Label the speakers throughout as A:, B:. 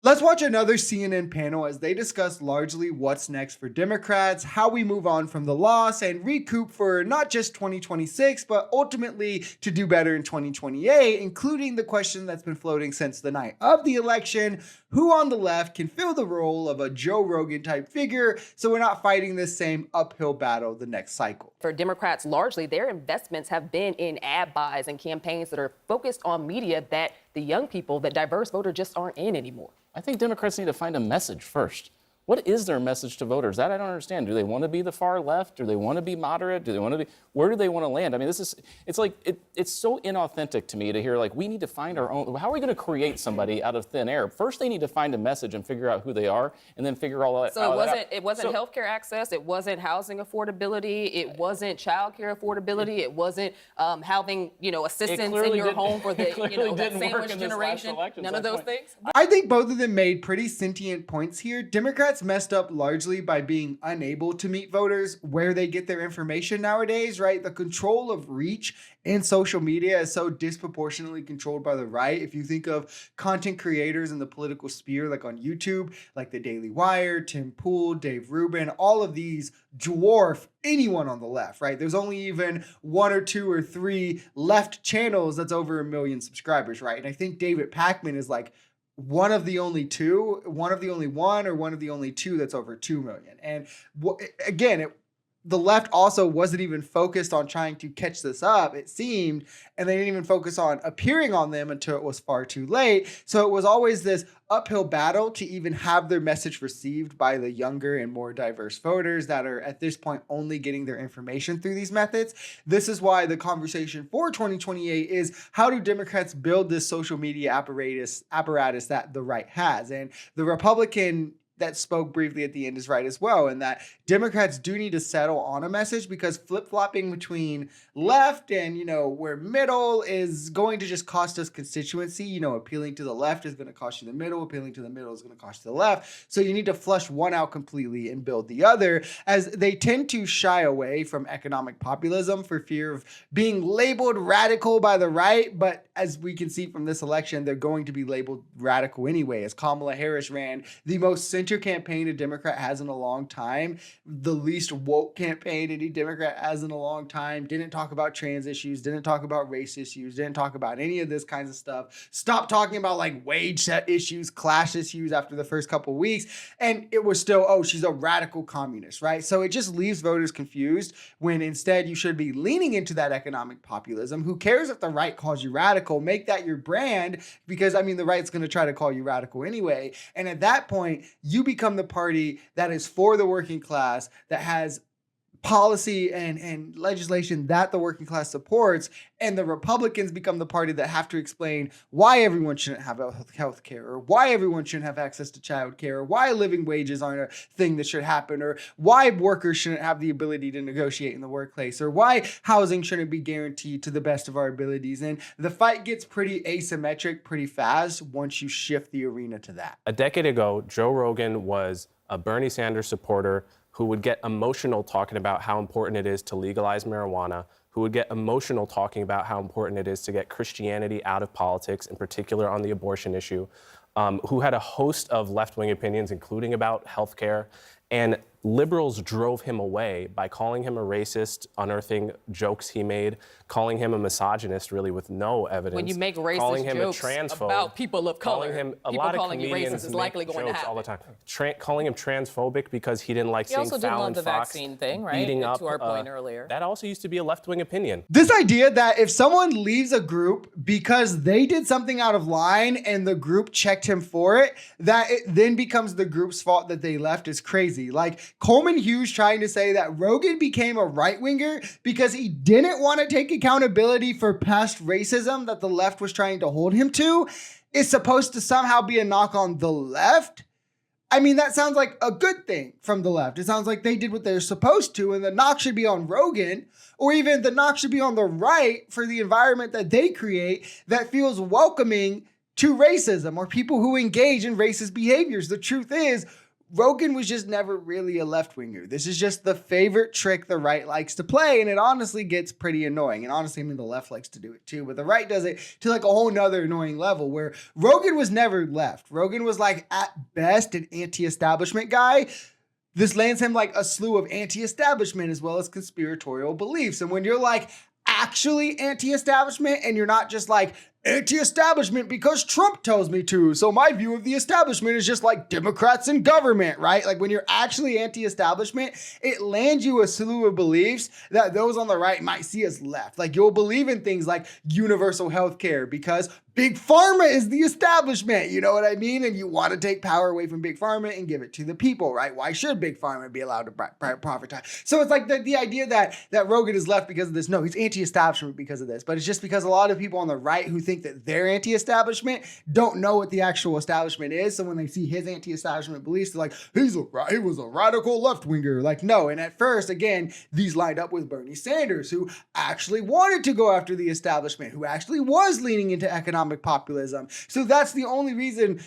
A: Let's watch another CNN panel as they discuss largely what's next for Democrats, how we move on from the loss and recoup for not just 2026, but ultimately to do better in 2028, including the question that's been floating since the night of the election: who on the left can fill the role of a Joe Rogan type figure so we're not fighting this same uphill battle the next cycle?
B: For Democrats, largely, their investments have been in ad buys and campaigns that are focused on media that the young people, that diverse voters just aren't in anymore.
C: I think Democrats need to find a message first. What is their message to voters? That I don't understand. Do they want to be the far left? Do they want to be moderate? Do they want to be, where do they want to land? I mean, it's so inauthentic to me to hear, like, we need to find our own. How are we going to create somebody out of thin air? First, they need to find a message and figure out who they are, and then figure all that out.
B: So it wasn't healthcare access, it wasn't housing affordability, it wasn't childcare affordability, it wasn't having, assistance in your home for the, that sandwich generation. None of those things.
A: I think both of them made pretty sentient points here. Democrats messed up largely by being unable to meet voters where they get their information nowadays, right? The control of reach in social media is so disproportionately controlled by the right. If you think of content creators in the political sphere, like on YouTube, like the Daily Wire, Tim Pool, Dave Rubin, all of these dwarf anyone on the left, right? There's only even one or two or three left channels that's over 1 million subscribers, right? And I think David Pakman is like one of the only two that's over 2 million. And again, the left also wasn't even focused on trying to catch this up, it seemed, and they didn't even focus on appearing on them until it was far too late. So it was always this uphill battle to even have their message received by the younger and more diverse voters that are at this point only getting their information through these methods. This is why the conversation for 2028 is, how do Democrats build this social media apparatus that the right has? And the Republican that spoke briefly at the end is right as well, and that Democrats do need to settle on a message, because flip-flopping between left and, where middle is going to just cost us constituency. Appealing to the left is going to cost you the middle. Appealing to the middle is going to cost you the left. So you need to flush one out completely and build the other, as they tend to shy away from economic populism for fear of being labeled radical by the right. But as we can see from this election, they're going to be labeled radical anyway, as Kamala Harris ran the most center campaign a Democrat has in a long time, the least woke campaign any Democrat has in a long time, didn't talk about trans issues, didn't talk about race issues, didn't talk about any of this kinds of stuff, stopped talking about like wage set issues, class issues after the first couple of weeks, and it was still, oh, she's a radical communist, right? So it just leaves voters confused, when instead you should be leaning into that economic populism. Who cares if the right calls you radical? Make that your brand, because the right's going to try to call you radical anyway. And at that point, you become the party that is for the working class, that has policy and legislation that the working class supports, and the Republicans become the party that have to explain why everyone shouldn't have health care, or why everyone shouldn't have access to child care, or why living wages aren't a thing that should happen, or why workers shouldn't have the ability to negotiate in the workplace, or why housing shouldn't be guaranteed to the best of our abilities. And the fight gets pretty asymmetric pretty fast once you shift the arena to that.
D: A decade ago, Joe Rogan was a Bernie Sanders supporter who would get emotional talking about how important it is to legalize marijuana, who would get emotional talking about how important it is to get Christianity out of politics, in particular on the abortion issue, who had a host of left-wing opinions, including about healthcare. And liberals drove him away by calling him a racist, unearthing jokes he made, calling him a misogynist, really with no evidence.
B: When you make racist
D: calling him
B: jokes
D: a transphobe,
B: about people of color,
D: people
B: calling you racist is likely going to happen.
D: All the time. Calling him transphobic because he didn't like seeing Fallon Fox
B: beating up. He also didn't love the vaccine thing, right? To our point earlier.
D: That also used to be a left-wing opinion.
A: This idea that if someone leaves a group because they did something out of line and the group checked him for it, that it then becomes the group's fault that they left is crazy. Like Coleman Hughes trying to say that Rogan became a right-winger because he didn't want to take accountability for past racism that the left was trying to hold him to is supposed to somehow be a knock on the left. That sounds like a good thing from the left. It sounds like they did what they're supposed to, and the knock should be on Rogan, or even the knock should be on the right for the environment that they create that feels welcoming to racism or people who engage in racist behaviors. The truth is, Rogan was just never really a left-winger. This is just the favorite trick the right likes to play, and it honestly gets pretty annoying. And honestly, I mean, the left likes to do it too, but the right does it to like a whole nother annoying level where Rogan was never left. Rogan was like at best an anti-establishment guy. This lands him like a slew of anti-establishment as well as conspiratorial beliefs. And when you're like actually anti-establishment and you're not just like anti-establishment because Trump tells me to. So my view of the establishment is just like Democrats in government, right? Like when you're actually anti-establishment, it lands you a slew of beliefs that those on the right might see as left. Like you'll believe in things like universal health care because Big Pharma is the establishment, you know what I mean? And you want to take power away from Big Pharma and give it to the people, right? Why should Big Pharma be allowed to profitize? So it's like the idea that Rogan is left because of this. No, he's anti-establishment because of this. But it's just because a lot of people on the right who think that they're anti-establishment don't know what the actual establishment is. So when they see his anti-establishment beliefs, they're like, he was a radical left-winger. Like, no. And at first, again, these lined up with Bernie Sanders, who actually wanted to go after the establishment, who actually was leaning into economic populism. So that's the only reason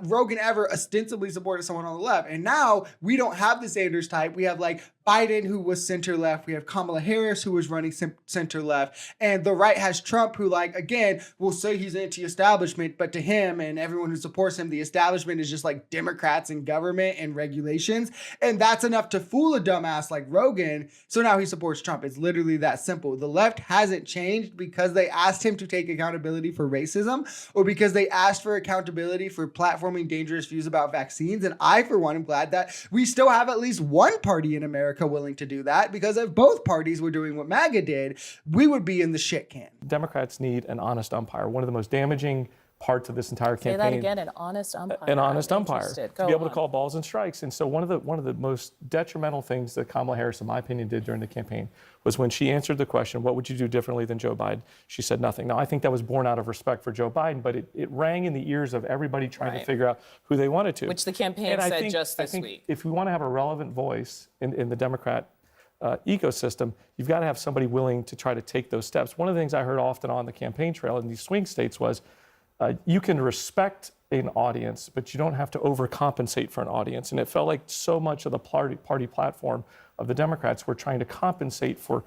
A: Rogan ever ostensibly supported someone on the left. And now we don't have the Sanders type. We have like Biden, who was center left. We have Kamala Harris, who was running center left. And the right has Trump, who, like, again, will say he's anti-establishment, but to him and everyone who supports him, the establishment is just like Democrats in government and regulations. And that's enough to fool a dumbass like Rogan. So now he supports Trump. It's literally that simple. The left hasn't changed because they asked him to take accountability for racism or because they asked for accountability for platforming dangerous views about vaccines. And I, for one, am glad that we still have at least one party in America willing to do that, because if both parties were doing what MAGA did, we would be in the shit can.
E: Democrats need an honest umpire. One of the most damaging parts of this entire campaign.
B: Say that again, an honest umpire.
E: An honest umpire. To be able
B: on.
E: to call balls and strikes. And so one of the most detrimental things that Kamala Harris, in my opinion, did during the campaign was when she answered the question, what would you do differently than Joe Biden? She said nothing. Now, I think that was born out of respect for Joe Biden, but it rang in the ears of everybody trying to figure out who they wanted to.
B: Which the campaign said just this week.
E: If we want to have a relevant voice in the Democrat ecosystem, you've got to have somebody willing to try to take those steps. One of the things I heard often on the campaign trail in these swing states was, you can respect an audience, but you don't have to overcompensate for an audience. And it felt like so much of the party platform of the Democrats were trying to compensate for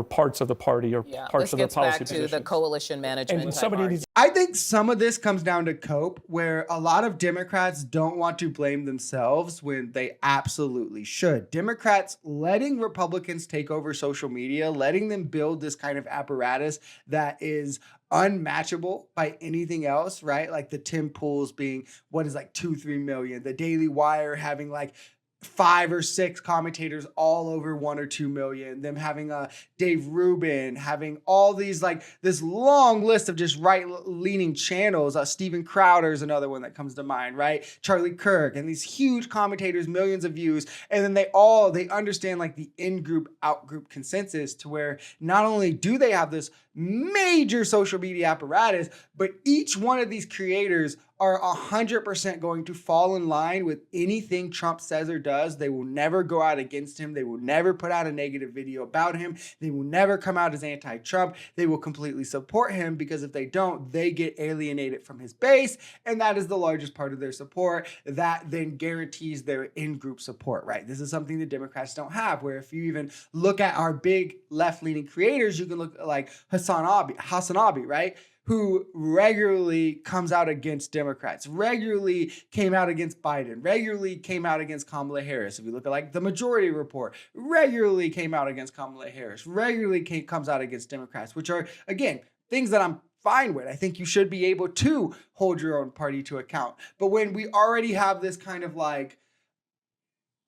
E: parts of the party or parts of the policy positions.
B: This gets back to the coalition management.
E: And somebody needs.
A: I think some of this comes down to cope, where a lot of Democrats don't want to blame themselves when they absolutely should. Democrats letting Republicans take over social media, letting them build this kind of apparatus that is unmatchable by anything else, right? Like the Tim Pools being, what is like 2-3 million, the Daily Wire having like 5 or 6 commentators all over 1 or 2 million, them having Dave Rubin, having all these, like this long list of just right-leaning channels. Steven Crowder is another one that comes to mind, right? Charlie Kirk, and these huge commentators, millions of views. And then they understand like the in-group, out-group consensus, to where not only do they have this major social media apparatus, but each one of these creators are 100% going to fall in line with anything Trump says or does. They will never go out against him. They will never put out a negative video about him. They will never come out as anti-Trump. They will completely support him, because if they don't, they get alienated from his base. And that is the largest part of their support. That then guarantees their in-group support, right? This is something the Democrats don't have, where if you even look at our big left-leaning creators, you can look at like Hassan Abi, right? Who regularly comes out against Democrats, regularly came out against Biden, regularly came out against Kamala Harris. If you look at like the Majority Report, regularly came out against Kamala Harris, regularly comes out against Democrats, which are, again, things that I'm fine with. I think you should be able to hold your own party to account. But when we already have this kind of like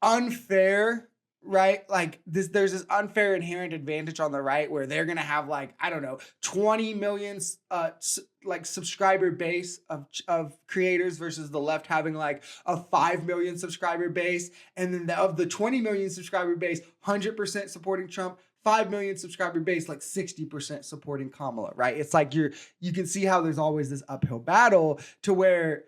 A: unfair, right? Like there's this unfair inherent advantage on the right, where they're going to have like, I don't know, 20 million like subscriber base of creators versus the left having like a 5 million subscriber base. And then of the 20 million subscriber base, 100% supporting Trump, 5 million subscriber base, like 60% supporting Kamala, right? It's like you can see how there's always this uphill battle, to where,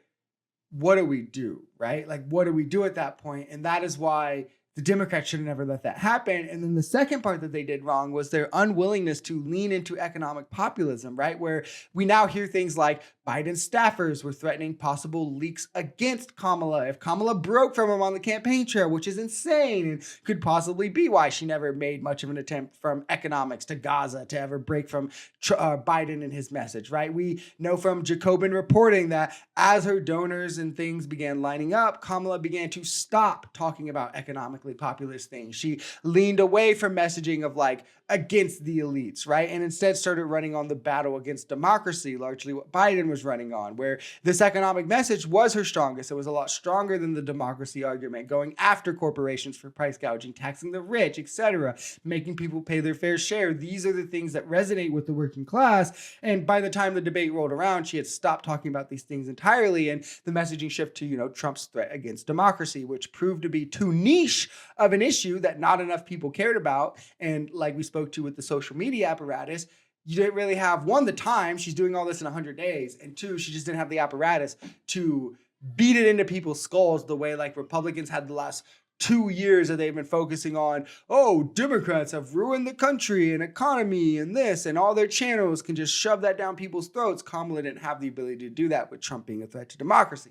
A: what do we do, right? Like, what do we do at that point? And that is why the Democrats should have never let that happen. And then the second part that they did wrong was their unwillingness to lean into economic populism, right? Where we now hear things like Biden's staffers were threatening possible leaks against Kamala if Kamala broke from him on the campaign trail, which is insane and could possibly be why she never made much of an attempt from economics to Gaza to ever break from Biden and his message, right? We know from Jacobin reporting that as her donors and things began lining up, Kamala began to stop talking about economically populist things. She leaned away from messaging of like against the elites, right? And instead started running on the battle against democracy, largely what Biden was running on, where this economic message was her strongest. It was a lot stronger than the democracy argument, going after corporations for price gouging, taxing the rich, etc., making people pay their fair share. These are the things that resonate with the working class. And by the time the debate rolled around, she had stopped talking about these things entirely, and the messaging shift to, Trump's threat against democracy, which proved to be too niche of an issue that not enough people cared about. And like we spoke to with the social media apparatus, you didn't really have, one, the time, she's doing all this in 100 days, and two, she just didn't have the apparatus to beat it into people's skulls the way like Republicans had the last 2 years that they've been focusing on, oh, Democrats have ruined the country and economy and this, and all their channels can just shove that down people's throats. Kamala didn't have the ability to do that with Trump being a threat to democracy.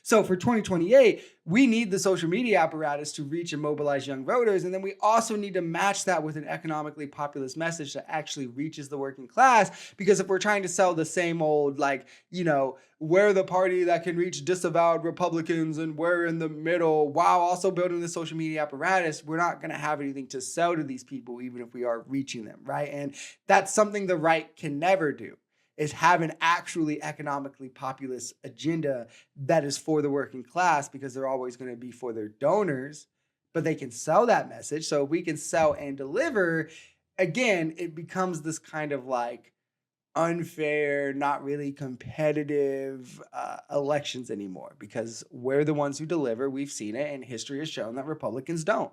A: So for 2028, we need the social media apparatus to reach and mobilize young voters. And then we also need to match that with an economically populist message that actually reaches the working class. Because if we're trying to sell the same old, we're the party that can reach disavowed Republicans and we're in the middle while also building the social media apparatus, we're not going to have anything to sell to these people, even if we are reaching them, right? And that's something the right can never do, is have an actually economically populist agenda that is for the working class, because they're always going to be for their donors, but they can sell that message. So if we can sell and deliver, again, it becomes this kind of like unfair, not really competitive elections anymore, because we're the ones who deliver. We've seen it, and history has shown that Republicans don't.